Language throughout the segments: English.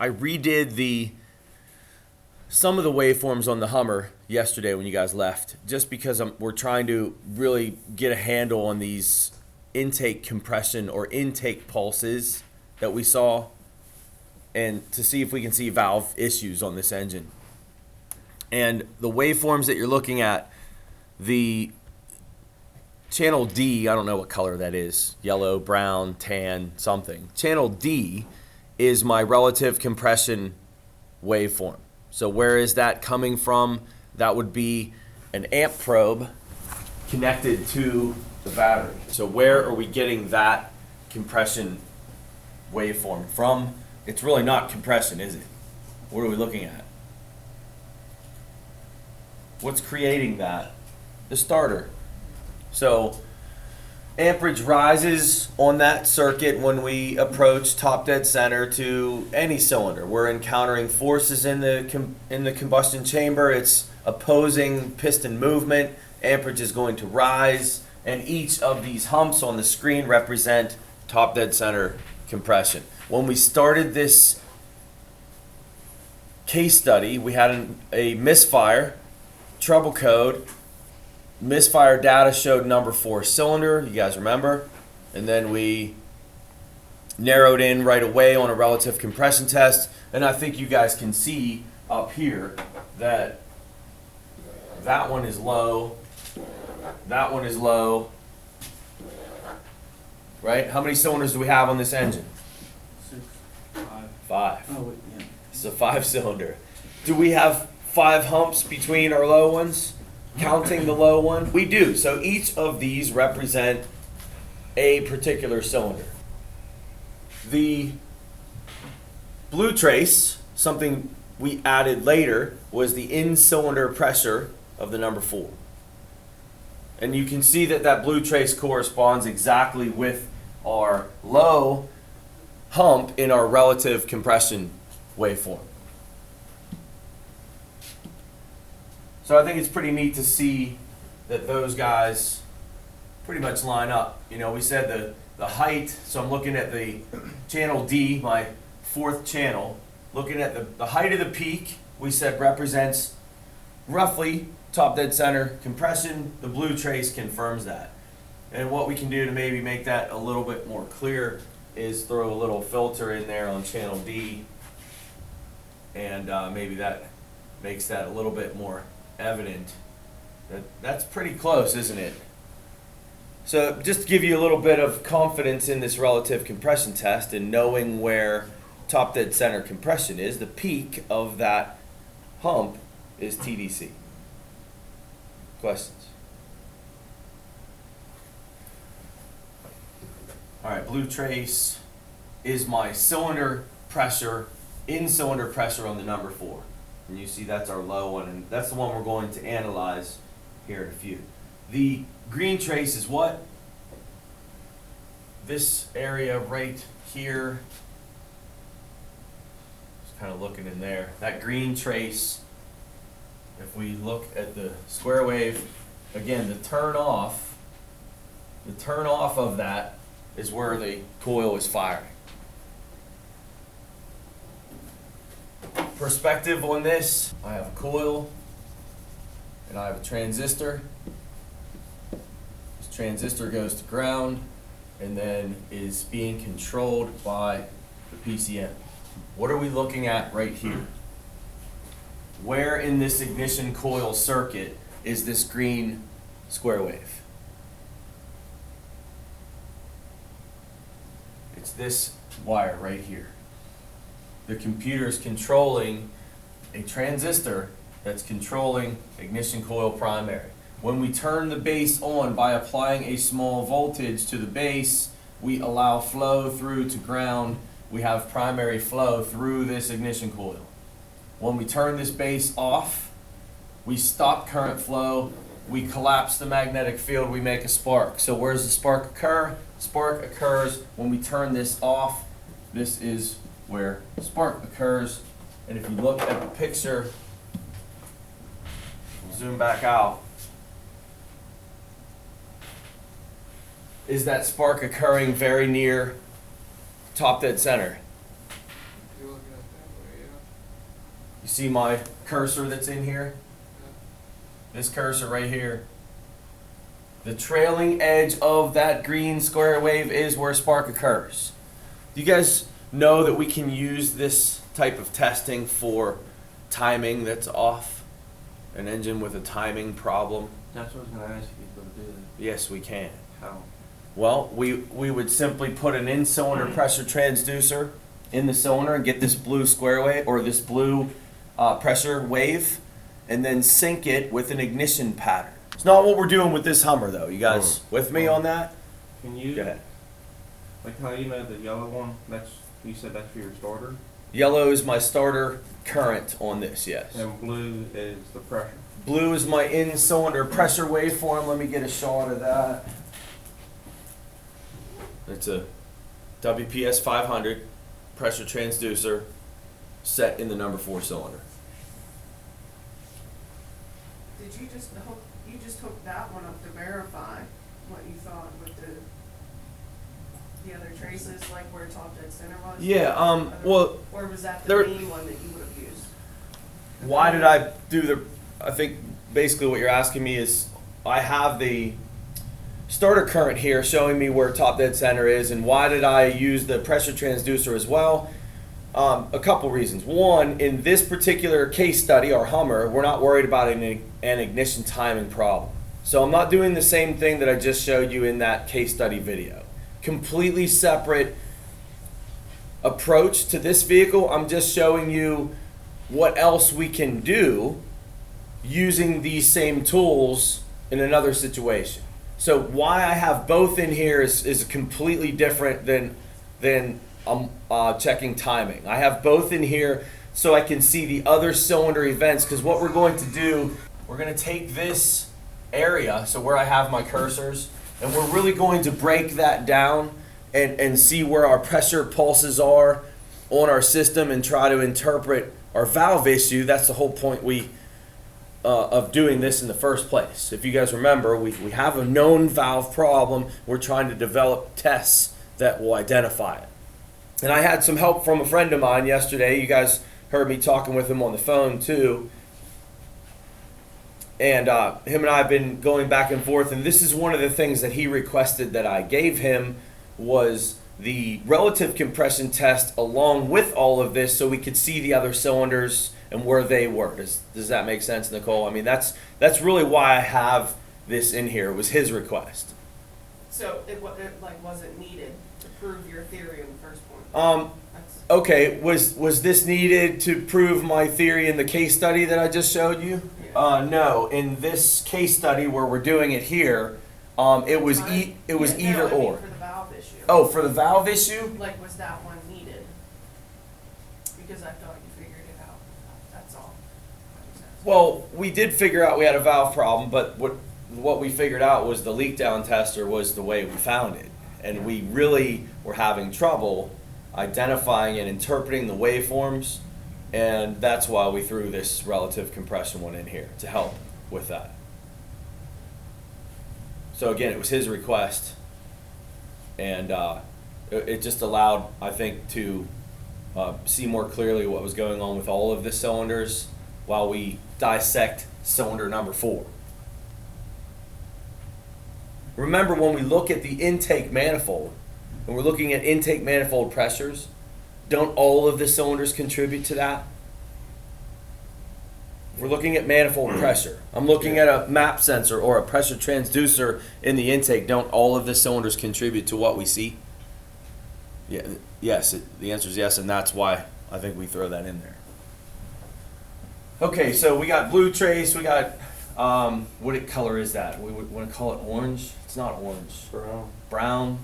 I redid some of the waveforms on the Hummer yesterday when you guys left, just because we're trying to really get a handle on these intake compression or intake pulses that we saw, and to see if we can see valve issues on this engine. And the waveforms that you're looking at, the channel D, I don't know what color that is, yellow, brown, tan, something. Channel D is my relative compression waveform. So where is that coming from? That would be an amp probe connected to the battery. So where are we getting that compression waveform from? It's really not compression, is it? What are we looking at? What's creating that? The starter. So amperage rises on that circuit when we approach top dead center to any cylinder. We're encountering forces in the combustion chamber. It's opposing piston movement. Amperage is going to rise, and each of these humps on the screen represent top dead center compression. When we started this case study, we had a Misfire trouble code. Misfire data showed number 4 cylinder, you guys remember? And then we narrowed in right away on a relative compression test. And I think you guys can see up here that that one is low, that one is low, right? How many cylinders do we have on this engine? 6, 5. 5. Oh, wait, yeah. It's a 5-cylinder. Do we have 5 humps between our low ones? Counting the low one? We do. So each of these represent a particular cylinder. The blue trace, something we added later, was the in-cylinder pressure of the number 4. And you can see that that blue trace corresponds exactly with our low hump in our relative compression waveform. So I think it's pretty neat to see that those guys pretty much line up. You know, we said the height, so I'm looking at the channel D, my 4th channel, looking at the height of the peak, we said represents roughly top dead center compression. The blue trace confirms that. And what we can do to maybe make that a little bit more clear is throw a little filter in there on channel D, and maybe that makes that a little bit more evident. That's pretty close, isn't it? So just to give you a little bit of confidence in this relative compression test and knowing where top dead center compression is, the peak of that hump is TDC. Questions? All right, blue trace is my cylinder pressure, in-cylinder pressure on the number 4. And you see that's our low one, and that's the one we're going to analyze here in a few. The green trace is what? This area right here. Just kind of looking in there. That green trace, if we look at the square wave, again, the turn off of that is where the coil is firing. Perspective on this, I have a coil and I have a transistor. This transistor goes to ground and then is being controlled by the PCM. What are we looking at right here? Where in this ignition coil circuit is this green square wave? It's this wire right here. The computer is controlling a transistor that's controlling ignition coil primary. When we turn the base on by applying a small voltage to the base, we allow flow through to ground. We have primary flow through this ignition coil. When we turn this base off, we stop current flow, we collapse the magnetic field, we make a spark. So where does the spark occur? Spark occurs when we turn this off. This is where spark occurs. And if you look at the picture, zoom back out, is that spark occurring very near top dead center? You're looking at that You see my cursor that's in here? This cursor right here. The trailing edge of that green square wave is where a spark occurs. Do you guys know that we can use this type of testing for timing that's off? An engine with a timing problem? That's what I was gonna ask if you could do that. Yes, we can. How? Well, we would simply put an in-cylinder pressure transducer in the cylinder and get this blue square wave, or this blue pressure wave, and then sync it with an ignition pattern. It's not what we're doing with this Hummer, though. You guys with me on that? Can you, Go ahead. like how you know the yellow one, you said that's for your starter? Yellow is my starter current on this, yes. And blue is the pressure. Blue is my in-cylinder pressure waveform. Let me get a shot of that. It's a WPS 500 pressure transducer set in the number 4 cylinder. Did you just hook that one up to verify what you thought with the other traces, like where top dead center was? Yeah, well, or was that the there- main one that you would have used? why did I do I think basically what you're asking me is, I have the starter current here showing me where top dead center is, and why did I use the pressure transducer as well? A couple reasons. One, in this particular case study, our Hummer, we're not worried about an ignition timing problem. So I'm not doing the same thing that I just showed you in that case study video. Completely separate approach to this vehicle. I'm just showing you what else we can do using these same tools in another situation. So why I have both in here is completely different than checking timing. I have both in here so I can see the other cylinder events, because what we're going to do, we're going to take this area, so where I have my cursors, and we're really going to break that down and see where our pressure pulses are on our system and try to interpret our valve issue. That's the whole point of doing this in the first place. If you guys remember, we have a known valve problem. We're trying to develop tests that will identify it. And I had some help from a friend of mine yesterday. You guys heard me talking with him on the phone too. And him and I have been going back and forth, and this is one of the things that he requested that I gave him, was the relative compression test along with all of this, so we could see the other cylinders and where they were. Does that make sense, Nicole? I mean, that's really why I have this in here. It was his request. So it wasn't needed to prove your theory in the first point. Okay, was this needed to prove my theory in the case study that I just showed you? Yeah. No. In this case study where we're doing it here, it was either or. For the valve issue. Oh, for the valve issue? Like, was that one needed? Because I thought you figured it out. That's all. Well, we did figure out we had a valve problem, but what we figured out was the leak down tester was the way we found it. And we really were having trouble identifying and interpreting the waveforms, and that's why we threw this relative compression one in here to help with that. So again, it was his request, and it just allowed, I think, to see more clearly what was going on with all of the cylinders while we dissect cylinder number 4. Remember, when we look at the intake manifold, and we're looking at intake manifold pressures, don't all of the cylinders contribute to that? If we're looking at manifold pressure, I'm looking at a map sensor or a pressure transducer in the intake, don't all of the cylinders contribute to what we see? Yeah, yes, the answer is yes, and that's why I think we throw that in there. Okay, so we got blue trace, we got, what color is that? We would want to call it orange? It's not orange. Brown,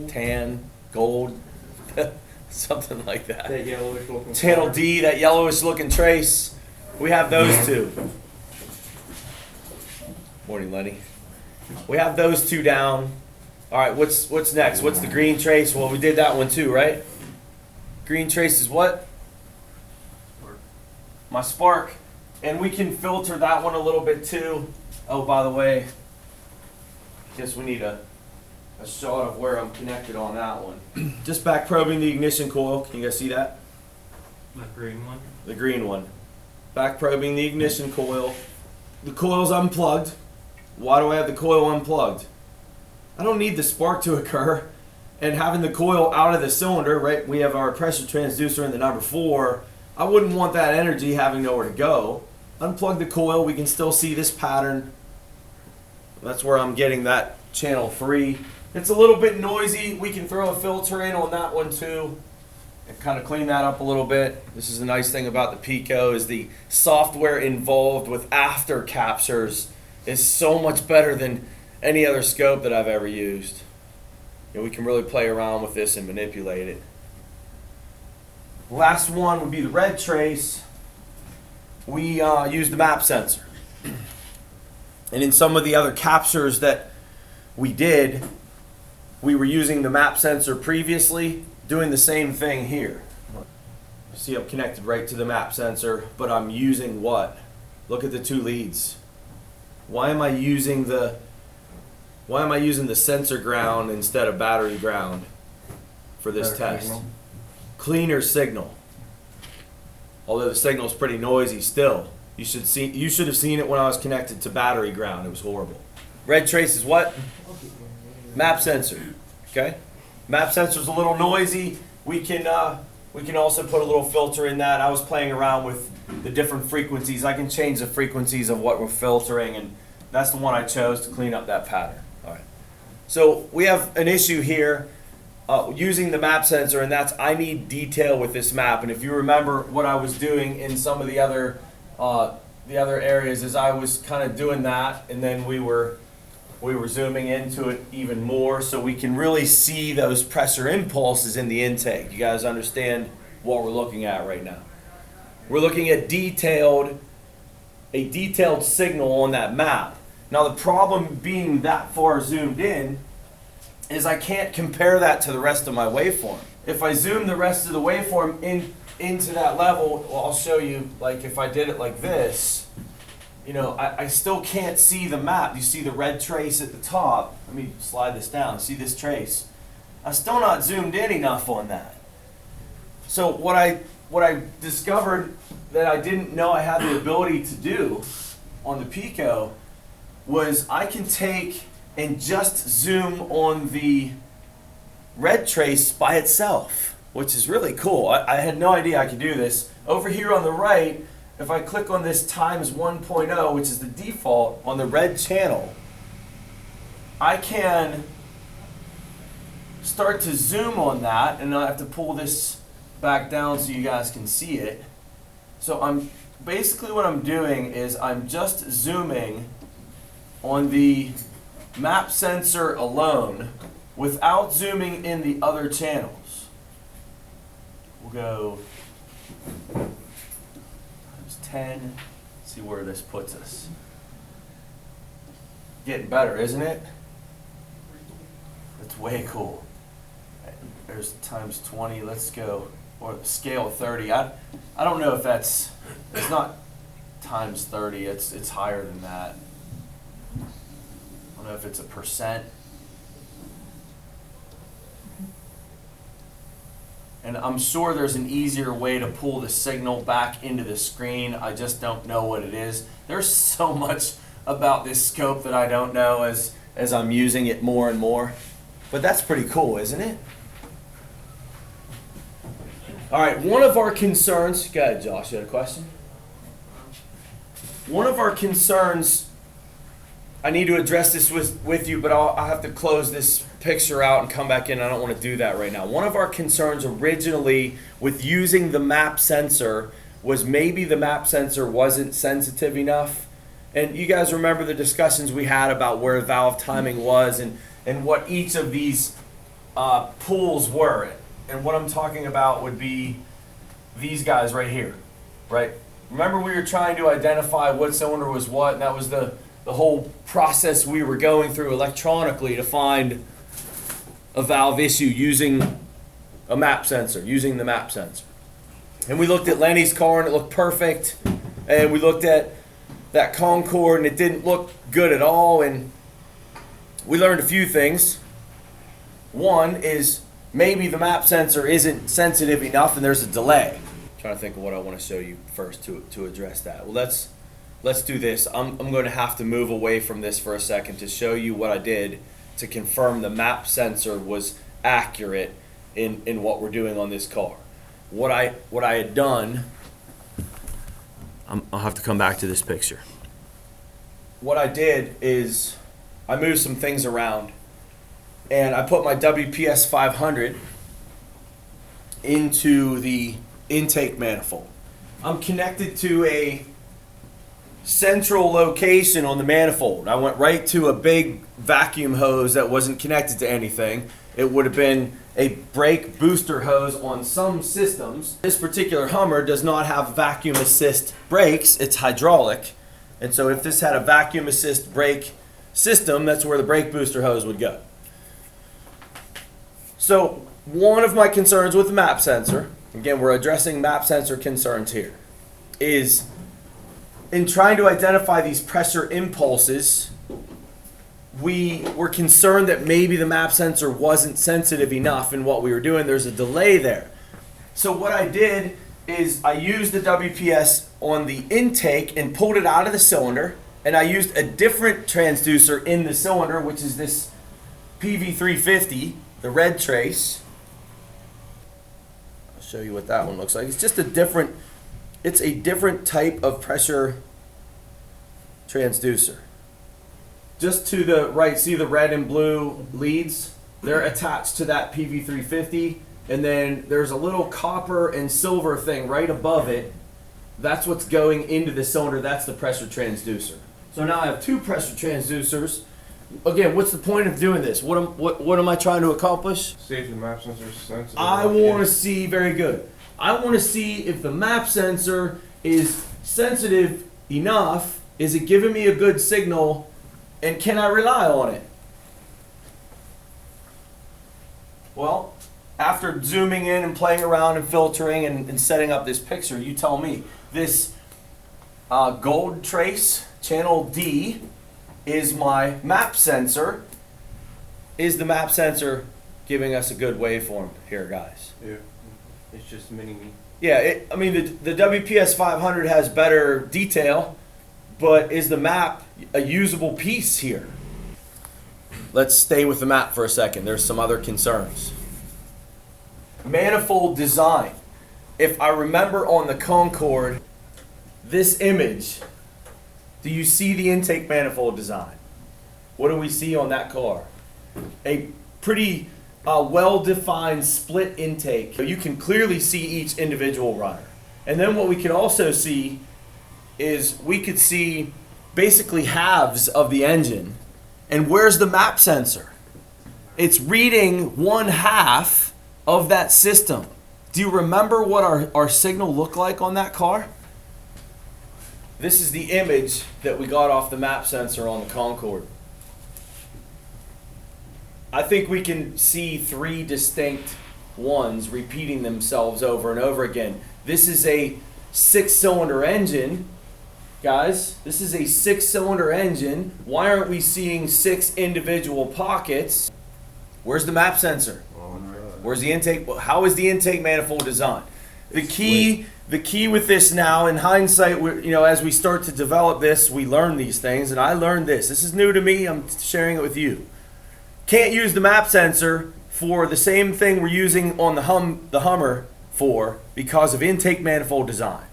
tan, gold, something like that. That yellowish looking. Channel D, that yellowish looking trace. We have those two. Morning, Lenny. We have those two down. All right, what's next? What's the green trace? Well, we did that one too, right? Green trace is what? My spark. And we can filter that one a little bit too. Oh, by the way, guess we need a shot of where I'm connected on that one. Just back probing the ignition coil. Can you guys see that? The green one? The green one. Back probing the ignition coil. The coil's unplugged. Why do I have the coil unplugged? I don't need the spark to occur. And having the coil out of the cylinder, right? We have our pressure transducer in the number 4. I wouldn't want that energy having nowhere to go. Unplug the coil, we can still see this pattern. That's where I'm getting that channel 3. It's a little bit noisy. We can throw a filter in on that one too and kind of clean that up a little bit. This is the nice thing about the Pico is the software involved with after captures is so much better than any other scope that I've ever used. You know, we can really play around with this and manipulate it. Last one would be the red trace. We use the map sensor. And in some of the other captures that we did, we were using the map sensor previously, doing the same thing here. See, I'm connected right to the map sensor, but I'm using what? Look at the 2 leads. Why am I using the sensor ground instead of battery ground for this Better test? signal. Cleaner signal. Although the signal's pretty noisy still. You should have seen it when I was connected to battery ground. It was horrible. Red trace is what? Map sensor. Okay? Map sensor's a little noisy. We can also put a little filter in that. I was playing around with the different frequencies. I can change the frequencies of what we're filtering, and that's the one I chose to clean up that pattern. All right. So we have an issue here using the map sensor, and that's I need detail with this map. And if you remember what I was doing in some of the other areas, is I was kind of doing that, and then we were zooming into it even more so we can really see those pressure impulses in the intake. You guys understand what we're looking at right now? We're looking at a detailed signal on that map. Now the problem being that far zoomed in is I can't compare that to the rest of my waveform. If I zoom the rest of the waveform into that level, well, I'll show you, like if I did it like this, you know, I still can't see the map. You see the red trace at the top. Let me slide this down. See this trace? I'm still not zoomed in enough on that. So what I discovered that I didn't know I had the ability to do on the Pico was I can take and just zoom on the red trace by itself, which is really cool. I had no idea I could do this. Over here on the right, if I click on this times 1.0, which is the default on the red channel, I can start to zoom on that, and I have to pull this back down so you guys can see it. So I'm basically what I'm doing is I'm just zooming on the map sensor alone without zooming in the other channels. We'll go 10, see where this puts us. Getting better, isn't it? That's way cool. There's times 20, let's go, or the scale of 30. I don't know if it's not times 30, it's higher than that. I don't know if it's a percent. And I'm sure there's an easier way to pull the signal back into the screen. I just don't know what it is. There's so much about this scope that I don't know as I'm using it more and more. But that's pretty cool, isn't it? All right, one of our concerns, go ahead, Josh, you had a question? One of our concerns, I need to address this with you, but I'll have to close this picture out and come back in. I don't want to do that right now. One of our concerns originally with using the map sensor was maybe the map sensor wasn't sensitive enough. And you guys remember the discussions we had about where valve timing was and what each of these pools were. And what I'm talking about would be these guys right here, right? Remember we were trying to identify what cylinder was what, and that was the whole process we were going through electronically to find a valve issue using a map sensor, using the map sensor. And we looked at Lenny's car and it looked perfect. And we looked at that Concord and it didn't look good at all. And we learned a few things. One is maybe the map sensor isn't sensitive enough and there's a delay. trying to think of what I want to show you first to address that. Well, let's do this. I'm going to have to move away from this for a second to show you what I did to confirm the map sensor was accurate in what we're doing on this car. What I had done, I'll have to come back to this picture. What I did is I moved some things around and I put my WPS 500 into the intake manifold. I'm connected to a central location on the manifold. I went right to a big vacuum hose that wasn't connected to anything. It would have been a brake booster hose on some systems. This particular Hummer does not have vacuum assist brakes, it's hydraulic. And so if this had a vacuum assist brake system, that's where the brake booster hose would go. So one of my concerns with the map sensor, again we're addressing map sensor concerns here, is in trying to identify these pressure impulses, we were concerned that maybe the map sensor wasn't sensitive enough in what we were doing. There's a delay there. So what I did is I used the WPS on the intake and pulled it out of the cylinder, and I used a different transducer in the cylinder, which is this PV350, the red trace. I'll show you what that one looks like. It's just a different type of pressure transducer. Just to the right, see the red and blue leads? They're attached to that PV350, and then there's a little copper and silver thing right above it. That's what's going into the cylinder. That's the pressure transducer. So now I have two pressure transducers. Again, what's the point of doing this? What am I trying to accomplish? See if the map sensor is sensitive. I want to see, very good. I want to see if the map sensor is sensitive enough. Is it giving me a good signal? And can I rely on it? Well, after zooming in and playing around and filtering and setting up this picture, you tell me. This gold trace, channel D, is my map sensor. Is the map sensor giving us a good waveform here, guys? Yeah. It's just mini me. Yeah, I mean, the WPS 500 has better detail, but is the map a usable piece here? Let's stay with the map for a second. There's some other concerns. Manifold design. If I remember on the Concorde, this image, do you see the intake manifold design? What do we see on that car? A pretty well-defined split intake. You can clearly see each individual runner. And then what we can also see is we could see basically halves of the engine. And where's the map sensor? It's reading one half of that system. Do you remember what our signal looked like on that car? This is the image that we got off the map sensor on the Concorde. I think we can see three distinct ones repeating themselves over and over again. This is a 6-cylinder engine. Guys, this is a 6-cylinder engine. Why aren't we seeing 6 individual pockets? Where's the map sensor? Where's the intake? How is the intake manifold designed? The key with this now, in hindsight, as we start to develop this, we learn these things, and I learned this. This is new to me. I'm sharing it with you. Can't use the map sensor for the same thing we're using on the Hummer for because of intake manifold design.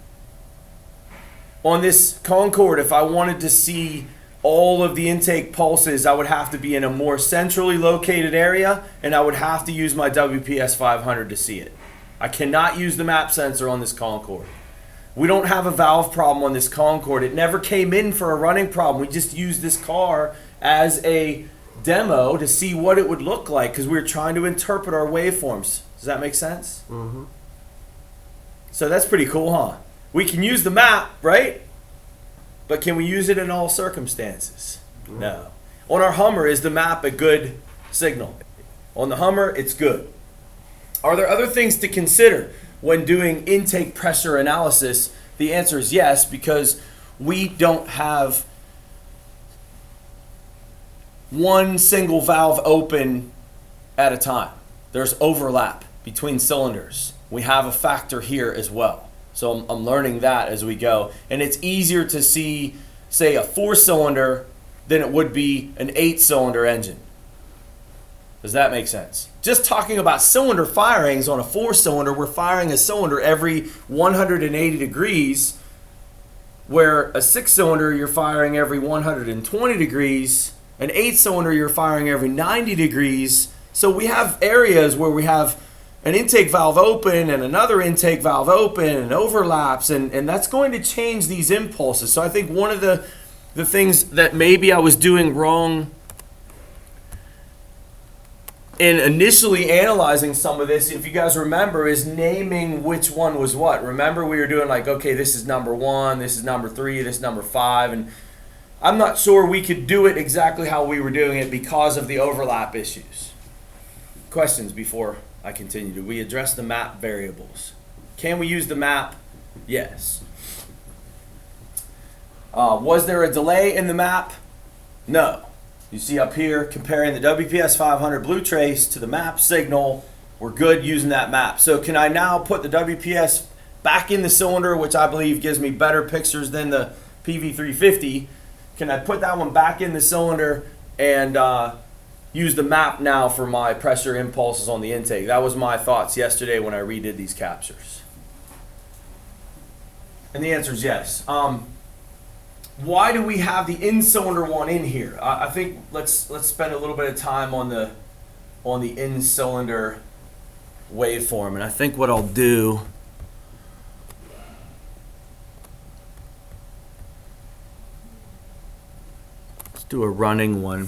On this Concorde, if I wanted to see all of the intake pulses, I would have to be in a more centrally located area, and I would have to use my WPS 500 to see it. I cannot use the map sensor on this Concorde. We don't have a valve problem on this Concorde. It never came in for a running problem. We just used this car as a demo to see what it would look like because we were trying to interpret our waveforms. Does that make sense? Mm-hmm. So that's pretty cool, huh? We can use the map, right? But can we use it in all circumstances? No. On our Hummer, is the map a good signal? On the Hummer, it's good. Are there other things to consider when doing intake pressure analysis? The answer is yes, because we don't have one single valve open at a time. There's overlap between cylinders. We have a factor here as well. So I'm learning that as we go. And it's easier to see, say, a 4-cylinder than it would be an 8-cylinder engine. Does that make sense? Just talking about cylinder firings on a 4-cylinder, we're firing a cylinder every 180 degrees, where a 6-cylinder you're firing every 120 degrees, an 8-cylinder you're firing every 90 degrees. So we have areas where we have an intake valve open and another intake valve open and overlaps, and that's going to change these impulses. So I think one of the things that maybe I was doing wrong in initially analyzing some of this, if you guys remember, is naming which one was what. Remember, we were doing like, okay, this is number 1, this is number 3, this is number 5, and I'm not sure we could do it exactly how we were doing it because of the overlap issues. Questions before I continue? Do we address the map variables? Can we use the map? Yes. Was there a delay in the map? No. You see up here, comparing the WPS 500 blue trace to the map signal, we're good using that map. So can I now put the WPS back in the cylinder, which I believe gives me better pictures than the PV350? Can I put that one back in the cylinder and use the map now for my pressure impulses on the intake? That was my thoughts yesterday when I redid these captures. And the answer is yes. Why do we have the in-cylinder one in here? I think let's spend a little bit of time on the in-cylinder waveform. And I think what I'll do, let's do a running one.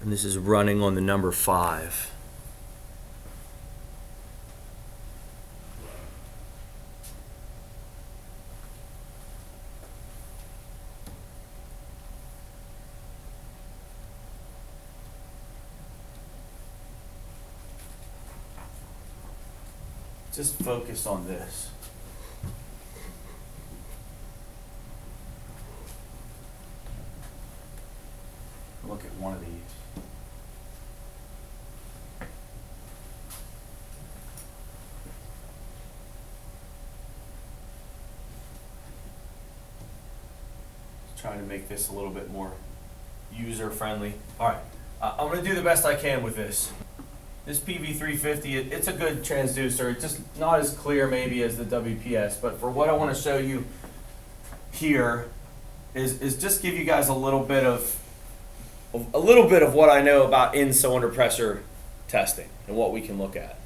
And this is running on the number 5. Just focus on this. Look at one of these. Trying to make this a little bit more user friendly. All right, I'm going to do the best I can with this. This PV350, it's a good transducer. It's just not as clear maybe as the WPS, but for what I want to show you here is just give you guys a little bit of what I know about in-cylinder pressure testing and what we can look at.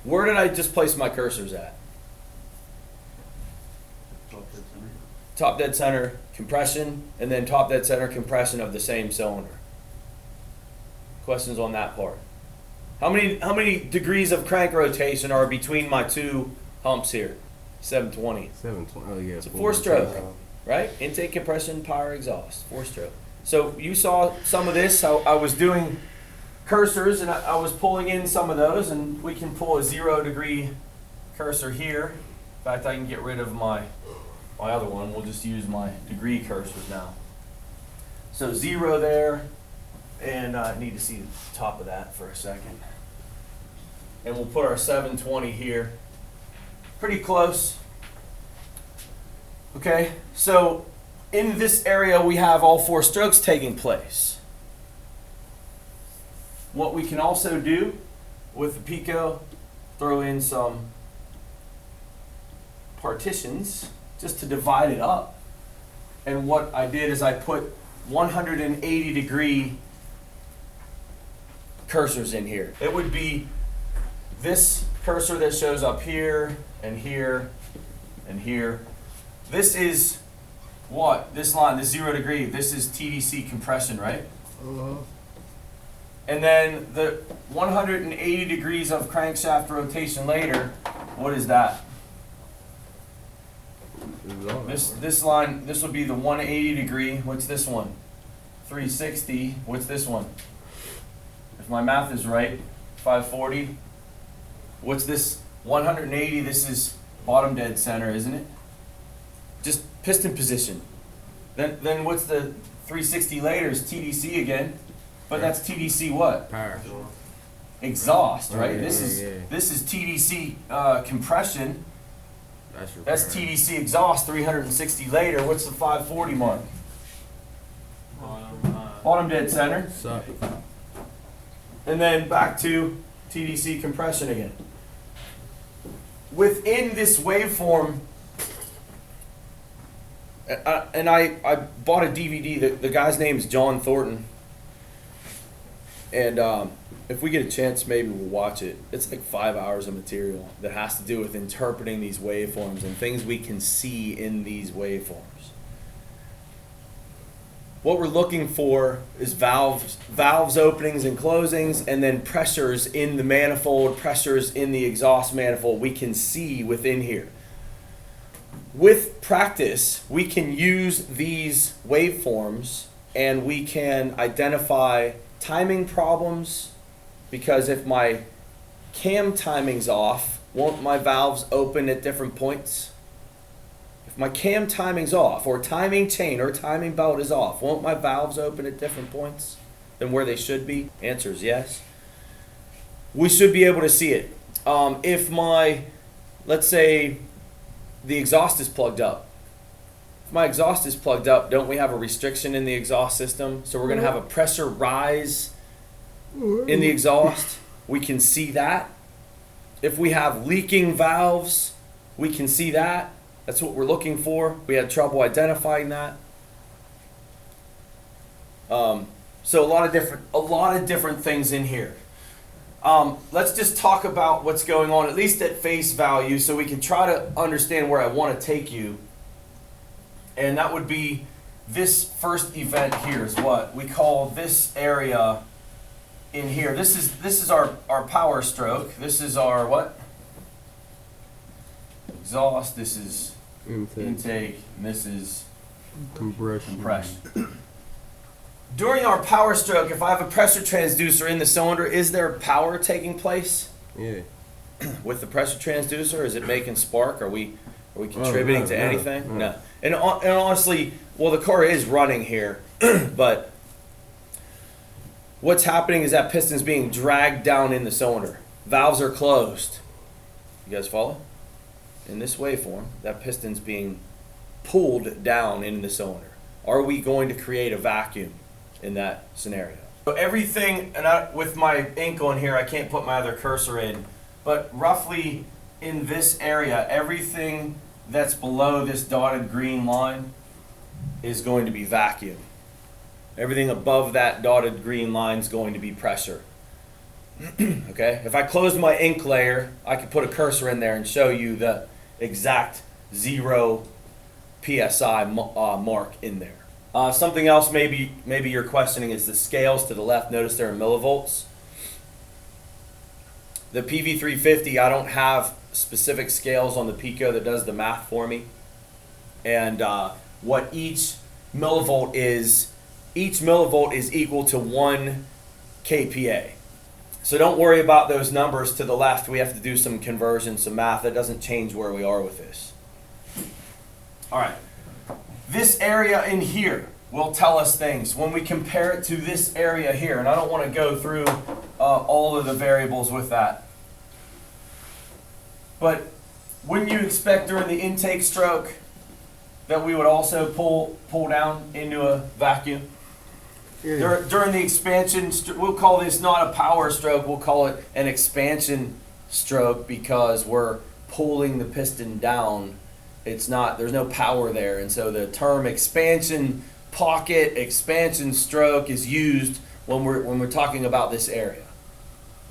Where did I just place my cursors at? Top dead center compression, and then top dead center compression of the same cylinder. Questions on that part? How many degrees of crank rotation are between my two humps here? 720. 720. Oh yeah. It's a 4-stroke, right? Intake, compression, power, exhaust. 4-stroke. So you saw some of this. I was doing cursors, and I was pulling in some of those, and we can pull a 0-degree cursor here. In fact, I can get rid of my other one. We'll just use my degree cursors now. So 0 there, and I need to see the top of that for a second. And we'll put our 720 here. Pretty close. Okay, so in this area we have all 4 strokes taking place. What we can also do with the Pico, throw in some partitions just to divide it up. And what I did is I put 180-degree cursors in here. It would be this cursor that shows up here and here and here. This is what? This line, this 0-degree, this is TDC compression, right? And then the 180 degrees of crankshaft rotation later, what is that? This line, this would be the 180 degree. What's this one? 360. What's this one? If my math is right, 540. What's this? 180. This is bottom dead center, isn't it? Just piston position. Then what's the 360 later is TDC again, but that's TDC what? Power. exhaust, right? Yeah, This is TDC compression. That's parent. TDC exhaust. 360 later. What's the 540 mark? Bottom dead center. Suck. And then back to TDC compression again. Within this waveform, and I bought a DVD. The guy's name is John Thornton. And if we get a chance, maybe we'll watch it. It's like 5 hours of material that has to do with interpreting these waveforms and things we can see in these waveforms. What we're looking for is valves openings and closings, and then pressures in the manifold, pressures in the exhaust manifold we can see within here. With practice, we can use these waveforms and we can identify timing problems, because if my cam timing's off, won't my valves open at different points? If my cam timing's off, or timing chain or timing belt is off, won't my valves open at different points than where they should be? Answer is yes. We should be able to see it. If my, let's say, the exhaust is plugged up. If my exhaust is plugged up, don't we have a restriction in the exhaust system? So we're going to have a pressure rise in the exhaust. We can see that. If we have leaking valves, we can see that. That's what we're looking for. We had trouble identifying that. So a lot of different things in here. Let's just talk about what's going on, at least at face value, so we can try to understand where I want to take you. And that would be this first event here is what we call this area in here. This is our power stroke. This is our what? Exhaust. This is intake, and this is compression. During our power stroke, if I have a pressure transducer in the cylinder, is there power taking place? Yeah. With the pressure transducer, is it making spark? Are we contributing to anything? No. And honestly, well, the car is running here, but what's happening is that piston's being dragged down in the cylinder. Valves are closed. You guys follow? In this waveform, that piston's being pulled down in the cylinder. Are we going to create a vacuum in that scenario? So everything, and with my ink on here, I can't put my other cursor in, but roughly in this area, everything that's below this dotted green line is going to be vacuum. Everything above that dotted green line is going to be pressure. Okay? If I close my ink layer, I could put a cursor in there and show you the exact 0 PSI mark in there. Something else maybe you're questioning is the scales to the left. Notice they're in millivolts. The PV350, I don't have specific scales on the Pico that does the math for me. And what each millivolt is equal to 1 kPa. So don't worry about those numbers to the left. We have to do some conversion, some math. That doesn't change where we are with this. All right. This area in here will tell us things when we compare it to this area here. And I don't want to go through all of the variables with that. But wouldn't you expect during the intake stroke that we would also pull down into a vacuum? Yeah. During the expansion, we'll call this not a power stroke, we'll call it an expansion stroke, because we're pulling the piston down. There's no power there, and so the term expansion pocket, expansion stroke is used when we're talking about this area.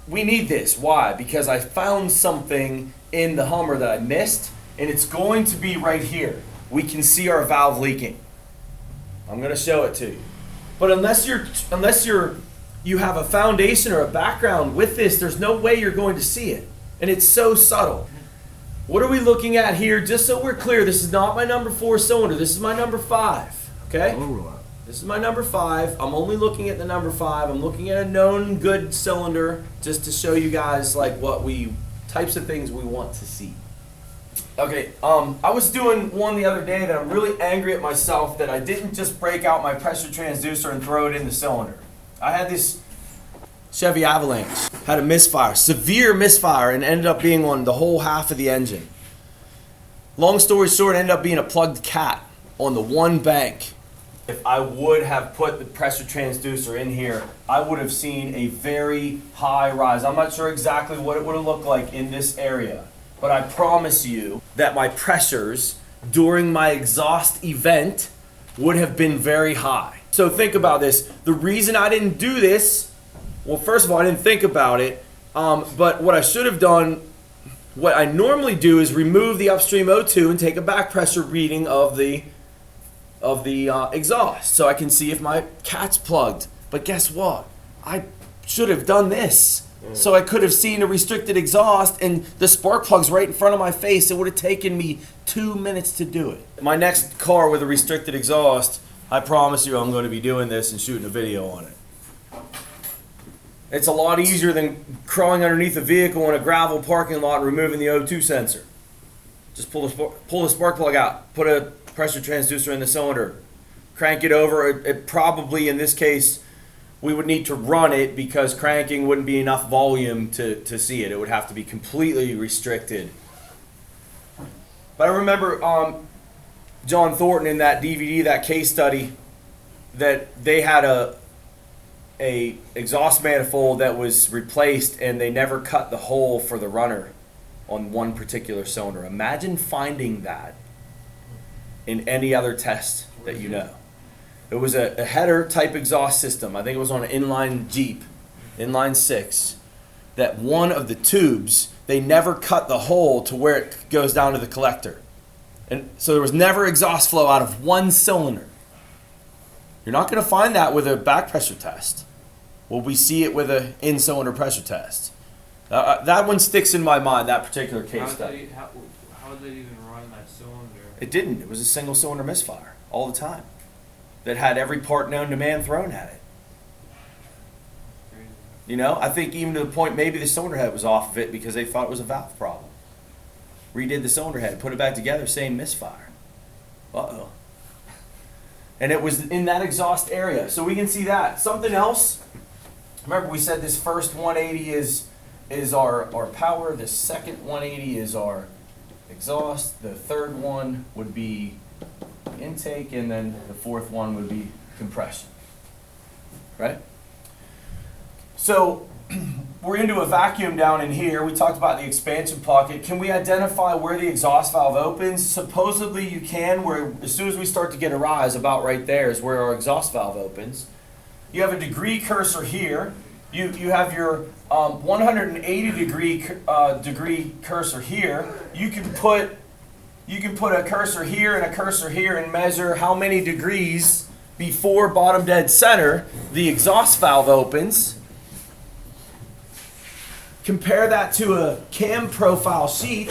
We need this. Why? Because I found something in the Hummer that I missed, and it's going to be right here. We can see our valve leaking. I'm going to show it to you. But unless you have a foundation or a background with this, there's no way you're going to see it. And it's so subtle. What are we looking at here? Just so we're clear, this is not my number 4 cylinder. This is my number 5. Okay? This is my number 5. I'm only looking at the number 5. I'm looking at a known good cylinder just to show you guys like types of things we want to see. Okay, I was doing one the other day that I'm really angry at myself that I didn't just break out my pressure transducer and throw it in the cylinder. I had this Chevy Avalanche had a misfire, severe misfire, and ended up being on the whole half of the engine. Long story short, it ended up being a plugged cat on the one bank. If I would have put the pressure transducer in here, I would have seen a very high rise. I'm not sure exactly what it would have looked like in this area, but I promise you that my pressures during my exhaust event would have been very high. So think about this. The reason I didn't do this, well, first of all, I didn't think about it, but what I should have done, what I normally do is remove the upstream O2 and take a back pressure reading of the exhaust so I can see if my cat's plugged. But guess what? I should have done this. So I could have seen a restricted exhaust and the spark plug's right in front of my face. It would have taken me 2 minutes to do it. My next car with a restricted exhaust, I promise you I'm going to be doing this and shooting a video on it. It's a lot easier than crawling underneath a vehicle in a gravel parking lot and removing the O2 sensor. Just pull the spark plug out, put a pressure transducer in the cylinder, crank it over. It probably, in this case, we would need to run it because cranking wouldn't be enough volume to see it. It would have to be completely restricted. But I remember John Thornton in that DVD, that case study, that they had a exhaust manifold that was replaced and they never cut the hole for the runner on one particular cylinder. Imagine finding that in any other test that you know. It was a header type exhaust system. I think it was on an inline Jeep, inline 6, that one of the tubes, they never cut the hole to where it goes down to the collector. And so there was never exhaust flow out of one cylinder. You're not going to find that with a back pressure test. Well, we see it with an in-cylinder pressure test. That one sticks in my mind, that particular case study. How did they even run that cylinder? It didn't. It was a single cylinder misfire all the time that had every part known to man thrown at it. Crazy. You know, I think even to the point maybe the cylinder head was off of it because they thought it was a valve problem. Redid the cylinder head, put it back together, same misfire. Uh-oh. And it was in that exhaust area. So we can see that. Something else, remember we said this first 180 is our power, the second 180 is our exhaust, the third one would be intake, and then the fourth one would be compression. Right? So we're into a vacuum down in here. We talked about the expansion pocket. Can we identify where the exhaust valve opens? Supposedly you can, where as soon as we start to get a rise, about right there is where our exhaust valve opens. You have a degree cursor here. You have your 180 degree cursor here. You can put a cursor here and a cursor here and measure how many degrees before bottom dead center the exhaust valve opens. Compare that to a cam profile sheet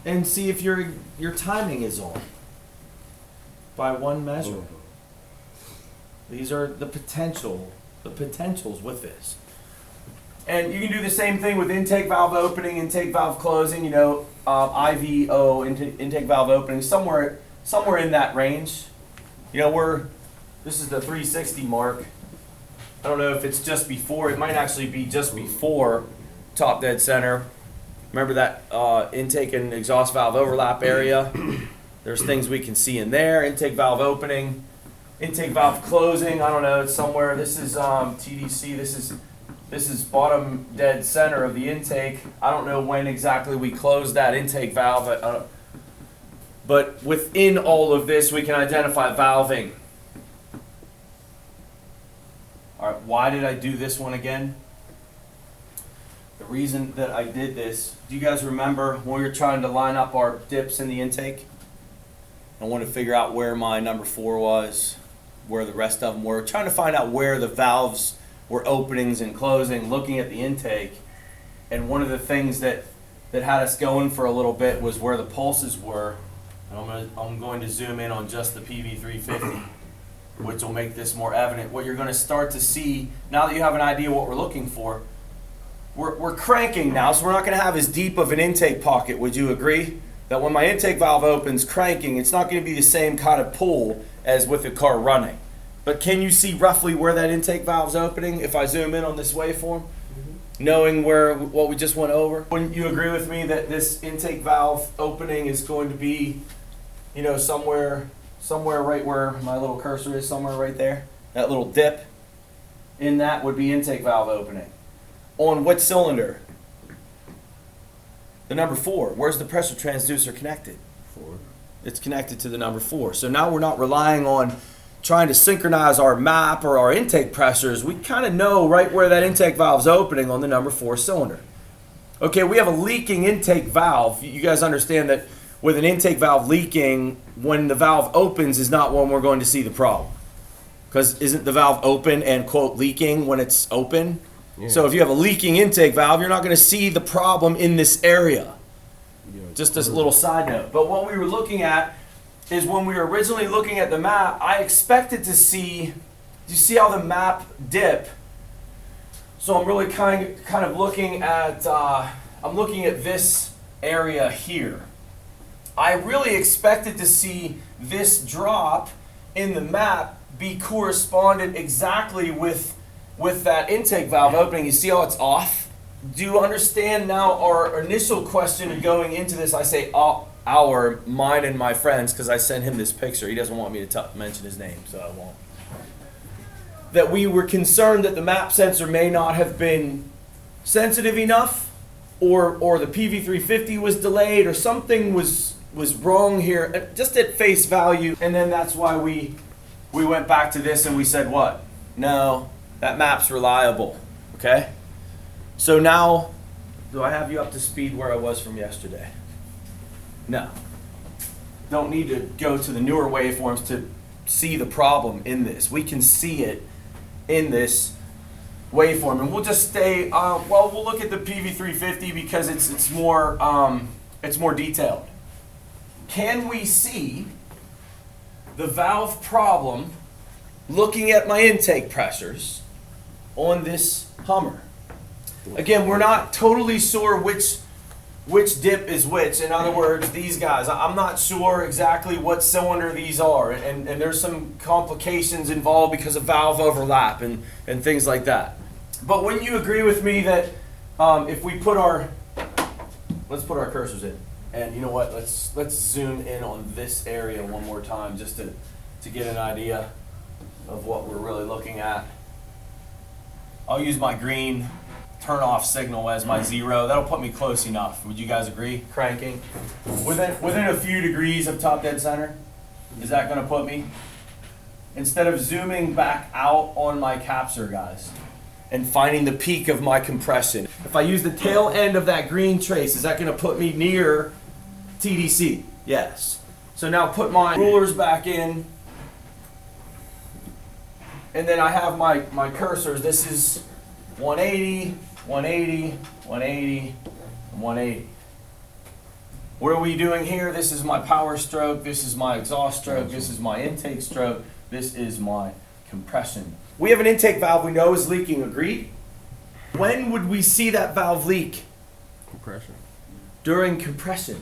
and see if your timing is on by one measure. These are the potentials with this. And you can do the same thing with intake valve opening, intake valve closing, you know, IVO, intake valve opening, somewhere in that range. You know, this is the 360 mark. I don't know if it's just before, it might actually be just before top dead center. Remember that intake and exhaust valve overlap area? There's things we can see in there. Intake valve opening, intake valve closing, I don't know, it's somewhere. This is TDC, this is bottom dead center of the intake. I don't know when exactly we close that intake valve, but within all of this we can identify valving. All right, why did I do this one again? The reason that I did this, do you guys remember when we were trying to line up our dips in the intake? I wanted to figure out where my number 4 was, where the rest of them were, trying to find out where the valves were openings and closing, looking at the intake. And one of the things that had us going for a little bit was where the pulses were. And I'm going to zoom in on just the PV350, which will make this more evident. What you're going to start to see, now that you have an idea what we're looking for, we're cranking now, so we're not going to have as deep of an intake pocket. Would you agree? That when my intake valve opens cranking, it's not going to be the same kind of pull as with the car running. But can you see roughly where that intake valve's opening if I zoom in on this waveform? Knowing what we just went over? Wouldn't you agree with me that this intake valve opening is going to be, you know, somewhere right where my little cursor is, somewhere right there? That little dip in that would be intake valve opening. On what cylinder? The number 4. Where's the pressure transducer connected? 4. It's connected to the number 4. So now we're not relying on trying to synchronize our map or our intake pressures. We kind of know right where that intake valve's opening on the number 4 cylinder. Okay, we have a leaking intake valve. You guys understand that with an intake valve leaking, when the valve opens is not when we're going to see the problem. Because isn't the valve open and, quote, leaking when it's open? Yeah. So if you have a leaking intake valve, you're not going to see the problem in this area. Just as a little side note. But what we were looking at is when we were originally looking at the map, I expected to see, do you see how the map dip? So I'm really kind of looking at, I'm looking at this area here. I really expected to see this drop in the map be correspondent exactly with that intake valve opening. You see how it's off? Do you understand now our initial question going into this? I say mine and my friends, because I sent him this picture. He doesn't want me to mention his name, so I won't. That we were concerned that the map sensor may not have been sensitive enough, or the PV350 was delayed, or something was wrong here, just at face value. And then that's why we went back to this and we said what? No, that map's reliable, okay? So now, do I have you up to speed where I was from yesterday? No. Don't need to go to the newer waveforms to see the problem in this. We can see it in this waveform, and we'll just stay. We'll look at the PV350 because it's more detailed. Can we see the valve problem looking at my intake pressures on this Hummer? Again, we're not totally sure which dip is which. In other words, these guys, I'm not sure exactly what cylinder these are, and there's some complications involved because of valve overlap and things like that. But wouldn't you agree with me that if we put let's put our cursors in, and you know what, let's zoom in on this area one more time just to get an idea of what we're really looking at. I'll use my green turn off signal as my 0. That'll put me close enough. Would you guys agree? Cranking within a few degrees of top dead center. Is that going to put me? Instead of zooming back out on my capture, guys, and finding the peak of my compression, if I use the tail end of that green trace, is that going to put me near TDC? Yes. So now put my rulers back in, and then I have my cursors. This is 180, 180, 180, and 180. What are we doing here? This is my power stroke, this is my exhaust stroke, this is my intake stroke, this is my compression. We have an intake valve we know is leaking, agreed? When would we see that valve leak? Compression. During compression.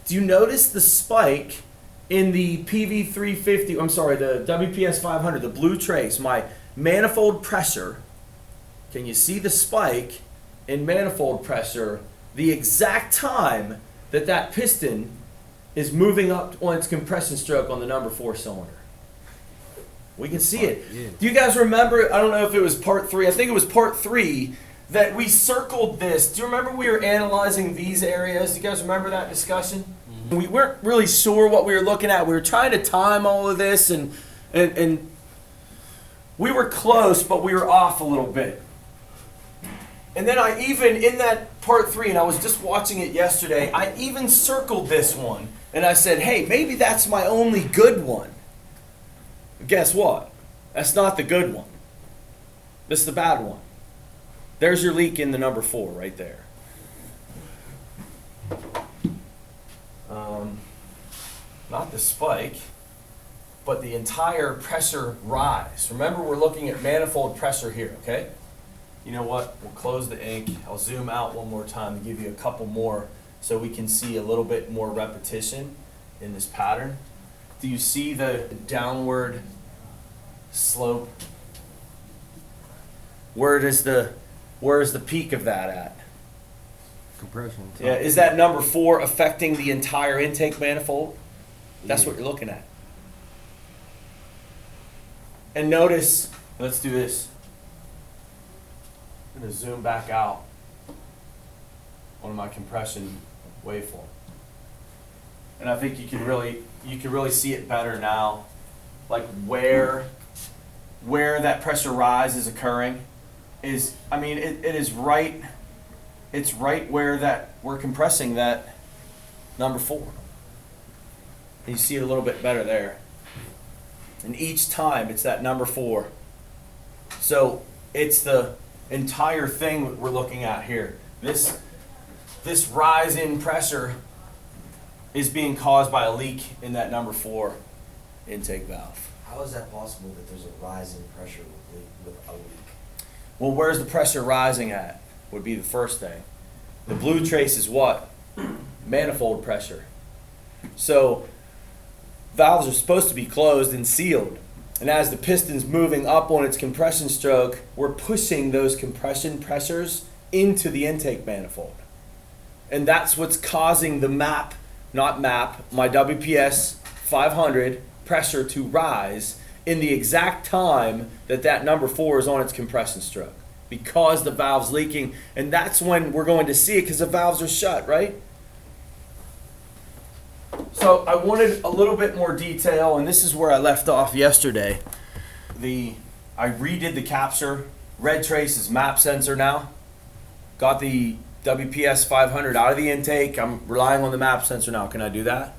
Do you notice the spike in the PV350, I'm sorry, the WPS 500, the blue trace, my manifold pressure? Can you see the spike in manifold pressure the exact time that piston is moving up on its compression stroke on the number 4 cylinder? We can see it. Yeah. Do you guys remember, I don't know if it was part 3, I think it was part 3, that we circled this. Do you remember we were analyzing these areas? Do you guys remember that discussion? Mm-hmm. We weren't really sure what we were looking at. We were trying to time all of this, and we were close, but we were off a little bit. And then I even, in that part 3, and I was just watching it yesterday, I even circled this one. And I said, hey, maybe that's my only good one. But guess what? That's not the good one. This is the bad one. There's your leak in the number 4 right there. Not the spike, but the entire pressure rise. Remember, we're looking at manifold pressure here, okay? You know what? We'll close the ink. I'll zoom out one more time to give you a couple more so we can see a little bit more repetition in this pattern. Do you see the downward slope. Where is the peak of that at? Compression. Yeah, is that number 4 affecting the entire intake manifold? That's what you're looking at. And notice, let's do this. I'm going to zoom back out on my compression waveform. And I think you can really see it better now. Like where that pressure rise is occurring is, I mean, it is right, it's right where we're compressing that number 4. And you see it a little bit better there. And each time it's that number 4. So it's the entire thing we're looking at here. This rise in pressure is being caused by a leak in that number 4 intake valve. How is that possible that there's a rise in pressure with a leak? Well, where's the pressure rising at would be the first thing. The blue trace is what? Manifold pressure. So valves are supposed to be closed and sealed. And as the piston's moving up on its compression stroke, we're pushing those compression pressures into the intake manifold. And that's what's causing the my WPS 500 pressure to rise in the exact time that number 4 is on its compression stroke, because the valve's leaking. And that's when we're going to see it, because the valves are shut, right? So I wanted a little bit more detail, and this is where I left off yesterday. I redid the capture. Red trace is map sensor now. Got the WPS 500 out of the intake. I'm relying on the map sensor now. Can I do that?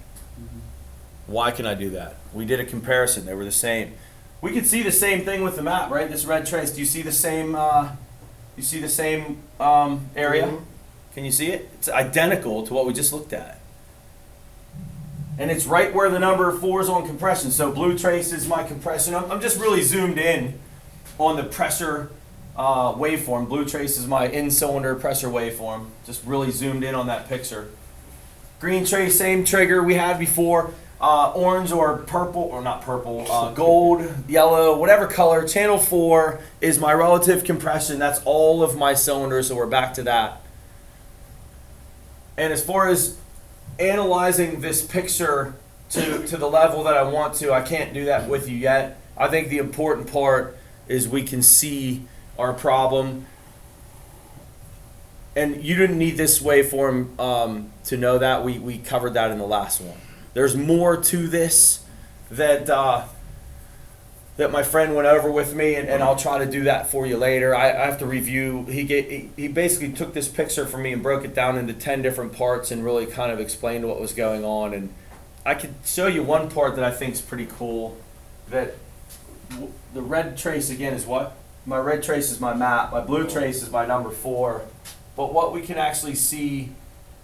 Why can I do that? We did a comparison. They were the same. We could see the same thing with the map, right? This red trace. Do you see the same? Area? Mm-hmm. Can you see it? It's identical to what we just looked at. And it's right where the number 4 is on compression. So blue trace is my compression. I'm just really zoomed in on the pressure waveform. Blue trace is my in-cylinder pressure waveform. Just really zoomed in on that picture. Green trace, same trigger we had before. Orange or purple, or not purple, gold, yellow, whatever color. Channel 4 is my relative compression. That's all of my cylinders, so we're back to that. And as far as analyzing this picture to the level that I want to, I can't do that with you yet. I think the important part is we can see our problem. And you didn't need this waveform to know that. We covered that in the last one. There's more to this that my friend went over with me, and I'll try to do that for you later. I have to review. He basically took this picture from me and broke it down into 10 different parts and really kind of explained what was going on. And I could show you one part that I think is pretty cool. That the red trace again is what? My red trace is my map. My blue trace is my number 4. But what we can actually see,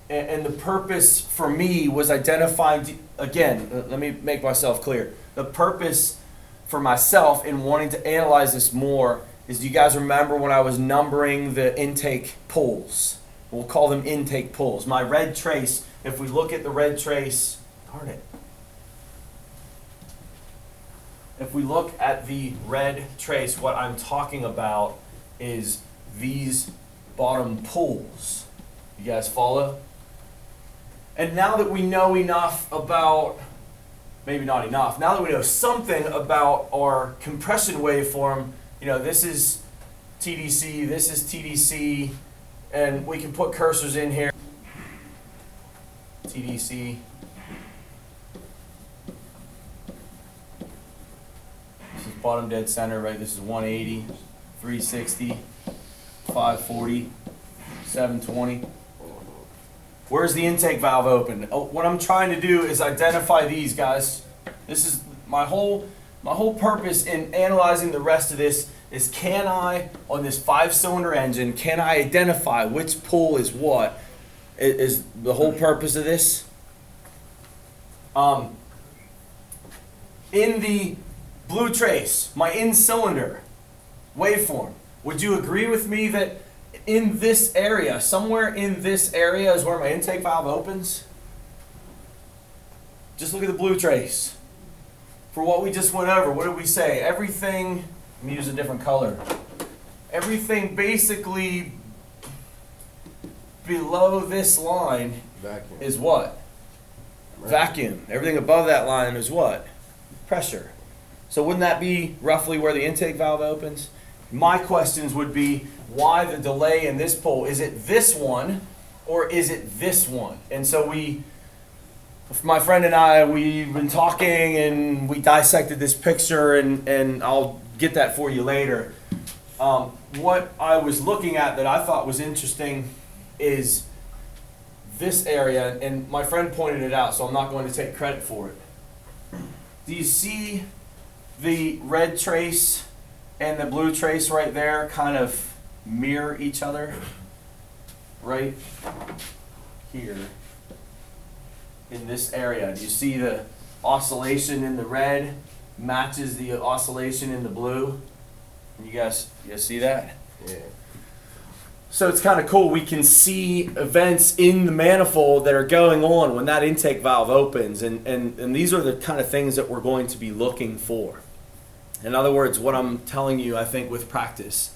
and the purpose for me was identifying, again, let me make myself clear. The purpose for myself in wanting to analyze this more is, do you guys remember when I was numbering the intake pulls? We'll call them intake pulls. My red trace, if we look at the red trace, darn it. If we look at the red trace, what I'm talking about is these bottom pulls. You guys follow? And now that we know enough about, maybe not enough, now that we know something about our compression waveform, this is TDC, this is TDC, and we can put cursors in here. TDC. This is bottom dead center, right? This is 180, 360, 540, 720. Where's the intake valve open? Oh, what I'm trying to do is identify these guys. This is my whole purpose in analyzing the rest of this is, can I, on this 5-cylinder engine, can I identify which pull is what? Is the whole purpose of this. In the blue trace, my in-cylinder waveform, would you agree with me that in this area, somewhere in this area is where my intake valve opens? Just look at the blue trace. for what we just went over, what did we say? Everything, let me use a different color. Everything basically below this line Vacuum. is what? Vacuum. Everything above that line is what? Pressure. So wouldn't that be roughly where the intake valve opens? My questions would be, why the delay in this pole? Is it this one or is it this one? And so my friend and I, we've been talking and we dissected this picture, and I'll get that for you later. What I was looking at that I thought was interesting is this area, and my friend pointed it out, so I'm not going to take credit for it. Do you see the red trace and the blue trace right there kind of mirror each other? Right here in this area. Do you see the oscillation in the red matches the oscillation in the blue? You guys see that? Yeah. So it's kind of cool. We can see events in the manifold that are going on when that intake valve opens. And these are the kind of things that we're going to be looking for. In other words, what I'm telling you, I think, with practice,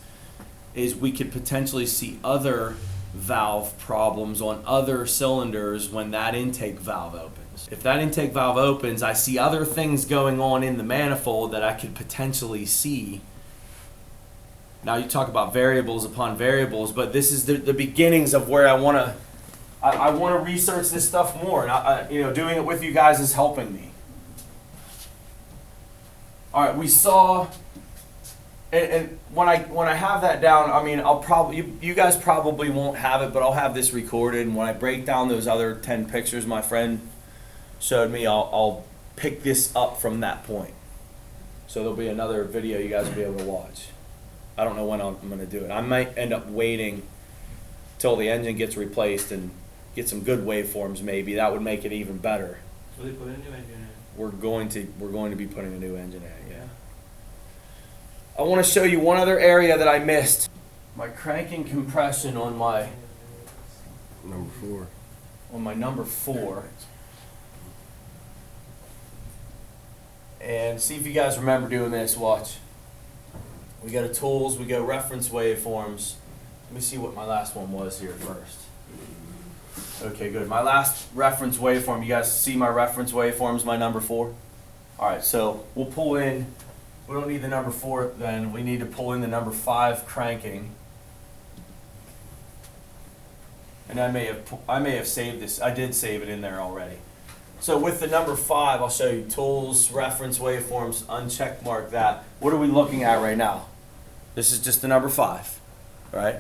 is we could potentially see other valve problems on other cylinders when that intake valve opens. If that intake valve opens, I see other things going on in the manifold that I could potentially see. Now you talk about variables upon variables, but this is the beginnings of where I want to research this stuff more, and doing it with you guys is helping me. All right, we saw, and when I have that down, I mean, you guys probably won't have it, but I'll have this recorded, and when I break down those other 10 pictures my friend showed me, I'll pick this up from that point. So there'll be another video you guys will be able to watch. I don't know when I'm going to do it. I might end up waiting till the engine gets replaced and get some good waveforms. Maybe that would make it even better. So they put a new engine in. We're going to be putting a new engine in. Yeah. I want to show you one other area that I missed. My cranking compression on my Number 4. number 4. And see if you guys remember doing this. Watch. We go to tools, we go reference waveforms. Let me see what my last one was here first. Okay, good. My last reference waveform, you guys see my reference waveforms, my number 4? All right, so we'll pull in, we don't need the number 4 then, we need to pull in the number 5 cranking. And I may have saved this, I did save it in there already. So with the number 5, I'll show you tools, reference waveforms, uncheck mark that. What are we looking at right now? This is just the number 5, right?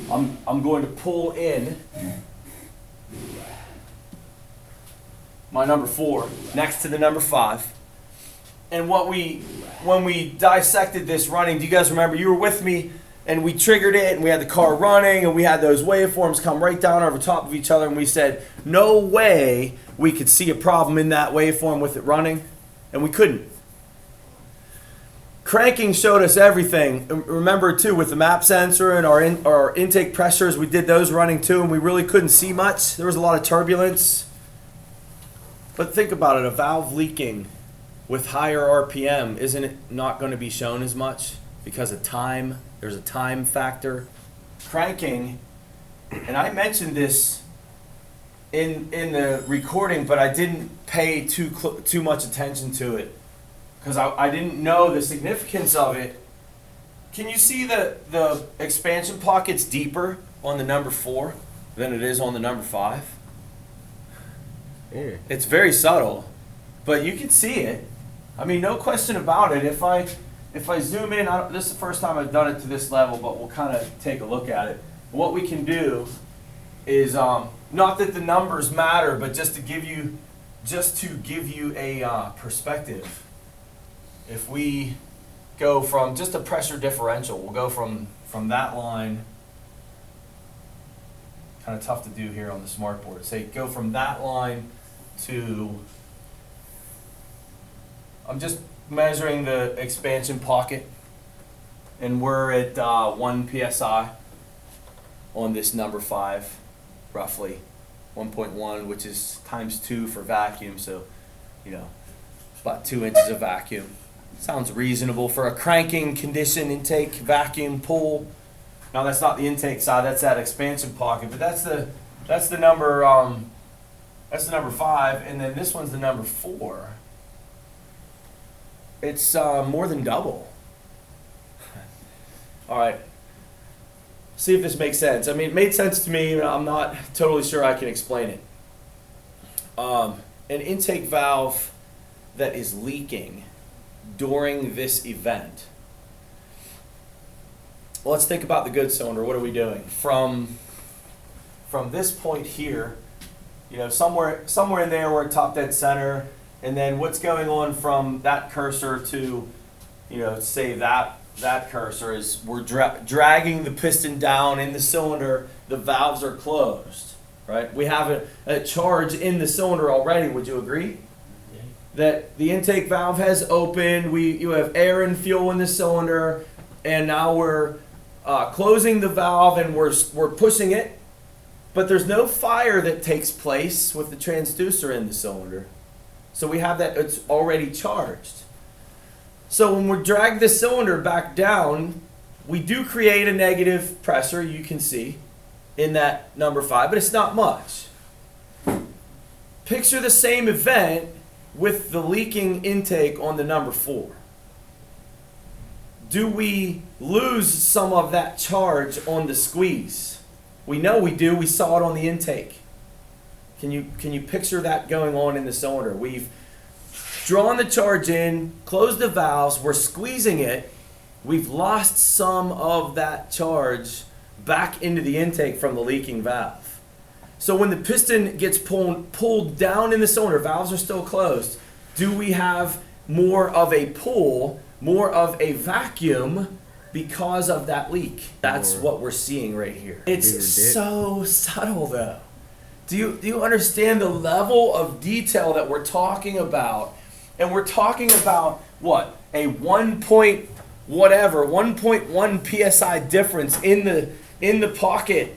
I'm going to pull in my number 4 next to the number 5. And when we dissected this running, do you guys remember, you were with me and we triggered it and we had the car running and we had those waveforms come right down over top of each other, and we said, no way we could see a problem in that waveform with it running, and we couldn't. Cranking showed us everything. Remember too, with the map sensor and our intake pressures, we did those running too, and we really couldn't see much. There was a lot of turbulence. But think about it, a valve leaking with higher RPM, isn't it not going to be shown as much because of time? There's a time factor. Cranking, and I mentioned this in the recording, but I didn't pay too much attention to it because I didn't know the significance of it. Can you see the expansion pocket's deeper on the number 4 than it is on the number 5? Yeah. It's very subtle, but you can see it. I mean, no question about it. If I zoom in, this is the first time I've done it to this level, but we'll kind of take a look at it. What we can do is, not that the numbers matter, but just to give you a perspective. If we go from just a pressure differential, we'll go from that line, kind of tough to do here on the smartboard. Say go from that line to, I'm just measuring the expansion pocket, and we're at 1 psi on this number 5, roughly 1.1, which is times 2 for vacuum, so About 2 inches of vacuum. Sounds reasonable for a cranking condition intake vacuum pull. Now that's not the intake side, that's that expansion pocket, but that's the number that's the number 5, and then this one's the number 4. It's more than double. All right. See if this makes sense. I mean, it made sense to me, but I'm not totally sure I can explain it. An intake valve that is leaking during this event. Well, let's think about the good cylinder. What are we doing? From this point here, somewhere in there we're top dead center, and then what's going on from that cursor to, say that cursor is we're dragging the piston down in the cylinder. The valves are closed, right? We have a charge in the cylinder already. Would you agree? Yeah. That the intake valve has opened. You have air and fuel in the cylinder, and now we're closing the valve and we're pushing it. But there's no fire that takes place with the transducer in the cylinder. So we have that, it's already charged. So when we drag the cylinder back down, we do create a negative pressure, you can see, in that number 5, but it's not much. Picture the same event with the leaking intake on the number 4. Do we lose some of that charge on the squeeze? We know we do. We saw it on the intake. Can you picture that going on in the cylinder? We've drawn the charge in, closed the valves, we're squeezing it. We've lost some of that charge back into the intake from the leaking valve. So when the piston gets pulled down in the cylinder, valves are still closed, do we have more of a pull, more of a vacuum because of that leak? That's what we're seeing right here. It's so subtle though. Do you understand the level of detail that we're talking about? And we're talking about what? A 1.1 psi difference in the pocket.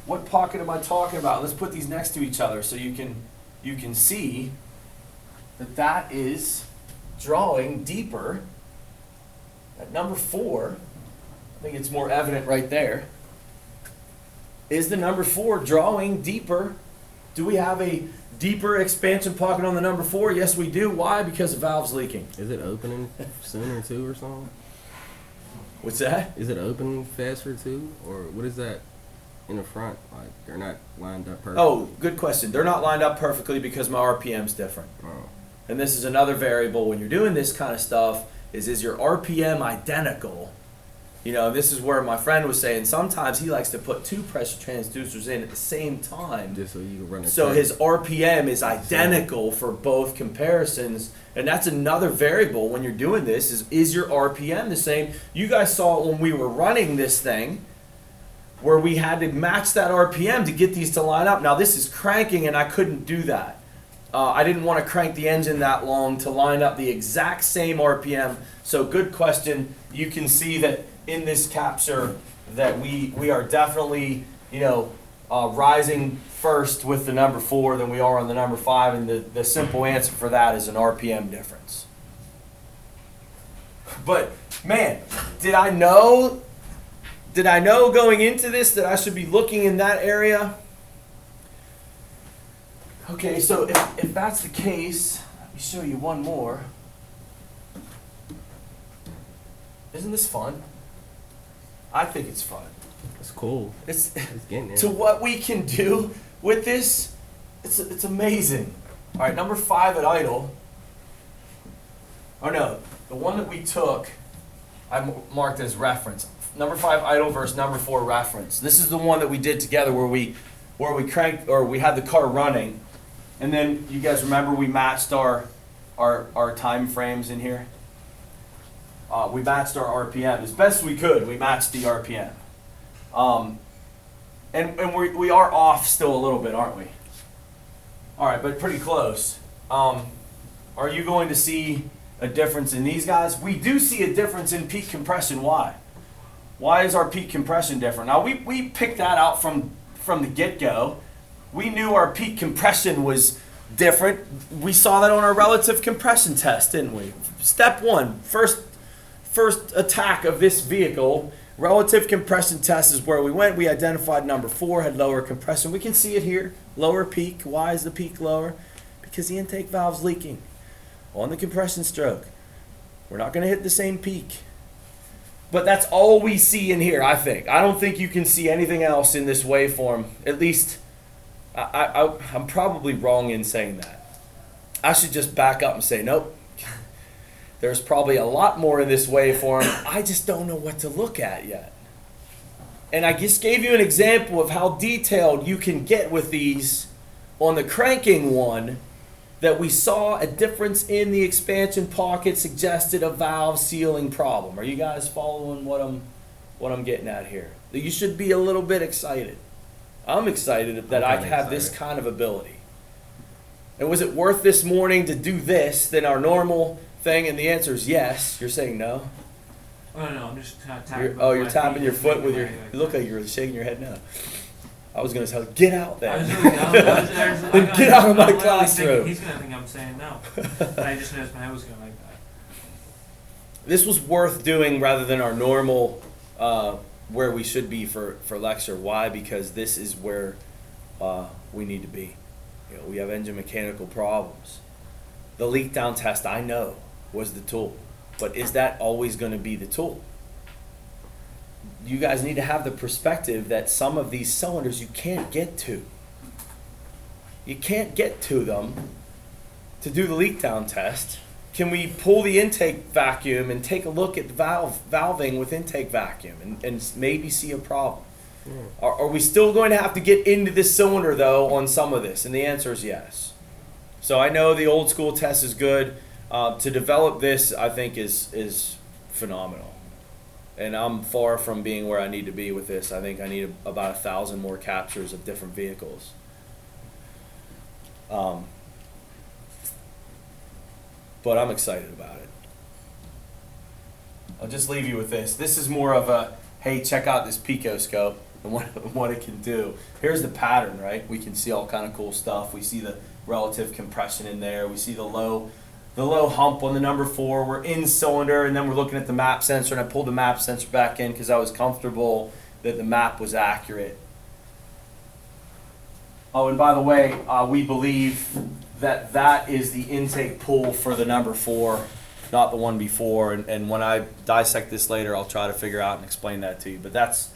What pocket am I talking about? Let's put these next to each other so you can see that is drawing deeper. At number 4, I think it's more evident right there. Is the number 4 drawing deeper? Do we have a deeper expansion pocket on the number 4? Yes, we do. Why? Because the valve's leaking. Is it opening sooner too or something? What's that? Is it opening faster too? Or what is that in the front? Like they're not lined up perfectly? Oh, good question. They're not lined up perfectly because my RPM's different. Oh. And this is another variable when you're doing this kind of stuff is your RPM identical? This is where my friend was saying sometimes he likes to put 2 pressure transducers in at the same time. Just so you can run it. So his RPM is identical for both comparisons. And that's another variable when you're doing this is your RPM the same? You guys saw it when we were running this thing where we had to match that RPM to get these to line up. Now this is cranking and I couldn't do that. I didn't want to crank the engine that long to line up the exact same RPM. So good question. You can see that in this capture that we are definitely, rising first with the number 4 than we are on the number 5, and the simple answer for that is an RPM difference. But man, did I know going into this that I should be looking in that area? Okay, so if that's the case, let me show you one more. Isn't this fun? I think it's fun. It's cool. It's getting there. To what we can do with this, it's amazing. All right, number 5 at idle. Oh no, the one that we took, I marked as reference. Number 5 idle versus number 4 reference. This is the one that we did together where we cranked, or we had the car running, and then you guys remember we matched our time frames in here. We matched our RPM as best we could. We matched the RPM, and we are off still a little bit, aren't we? All right, but pretty close. Are you going to see a difference in these guys? We do see a difference in peak compression. Why? Why is our peak compression different? Now we picked that out from the get-go. We knew our peak compression was different. We saw that on our relative compression test, didn't we? Step one, first attack of this vehicle, relative compression test is where we went. We identified number 4 had lower compression. We can see it here, lower peak. Why is the peak lower? Because the intake valve's leaking on the compression stroke. We're not going to hit the same peak. But that's all we see in here, I think. I don't think you can see anything else in this waveform. At least, I'm probably wrong in saying that. I should just back up and say, nope. There's probably a lot more in this waveform. I just don't know what to look at yet. And I just gave you an example of how detailed you can get with these on the cranking one, that we saw a difference in the expansion pocket suggested a valve sealing problem. Are you guys following what I'm getting at here? You should be a little bit excited. I'm excited that I have this kind of ability. And was it worth this morning to do this than our normal thing? And the answer is yes. You're saying no? Oh no, I'm just kind of tapping. You're tapping your foot with your. You look like you're shaking your head now. I was gonna tell, get out there. Get out of my classroom. He's gonna think I'm saying no. But I just noticed my head was going like that. This was worth doing rather than our normal, where we should be for lecture. Why? Because this is where we need to be. You know, we have engine mechanical problems. The leak down test, I know, was the tool, but is that always going to be the tool? You guys need to have the perspective that some of these cylinders you can't get to. You can't get to them to do the leak down test. Can we pull the intake vacuum and take a look at the valving with intake vacuum and maybe see a problem? Are we still going to have to get into this cylinder though on some of this? And the answer is yes. So I know the old school test is good. To develop this, I think is phenomenal. And I'm far from being where I need to be with this. I think I need about 1,000 more captures of different vehicles. But I'm excited about it. I'll just leave you with this. This is more of a, hey, check out this Picoscope and what it can do. Here's the pattern, right? We can see all kind of cool stuff. We see the relative compression in there. We see the low hump on the number 4. We're in cylinder, and then we're looking at the map sensor, and I pulled the map sensor back in because I was comfortable that the map was accurate. Oh, and by the way, we believe that that is the intake pull for the number 4, not the one before. And when I dissect this later, I'll try to figure out and explain that to you. But that's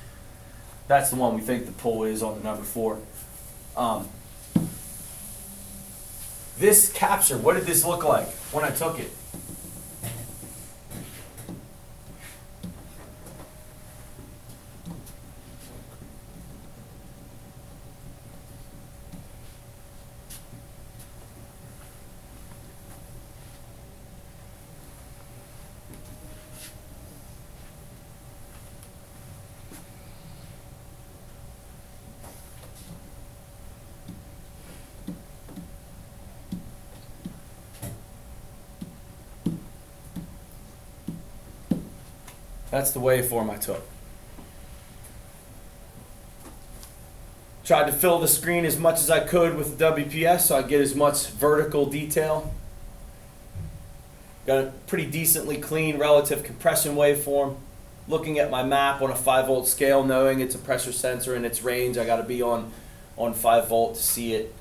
the one we think the pull is on the number 4. This capture, what did this look like when I took it? That's the waveform I took. Tried to fill the screen as much as I could with the WPS so I get as much vertical detail. Got a pretty decently clean relative compression waveform. Looking at my map on a 5-volt scale, knowing it's a pressure sensor and its range, I got to be on 5 volt to see it.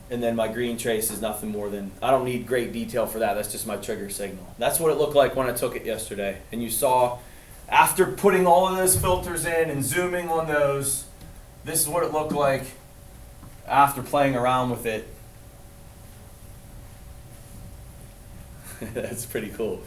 And then my green trace is nothing more than, I don't need great detail for that, that's just my trigger signal. That's what it looked like when I took it yesterday. And you saw, after putting all of those filters in and zooming on those, this is what it looked like after playing around with it. That's pretty cool.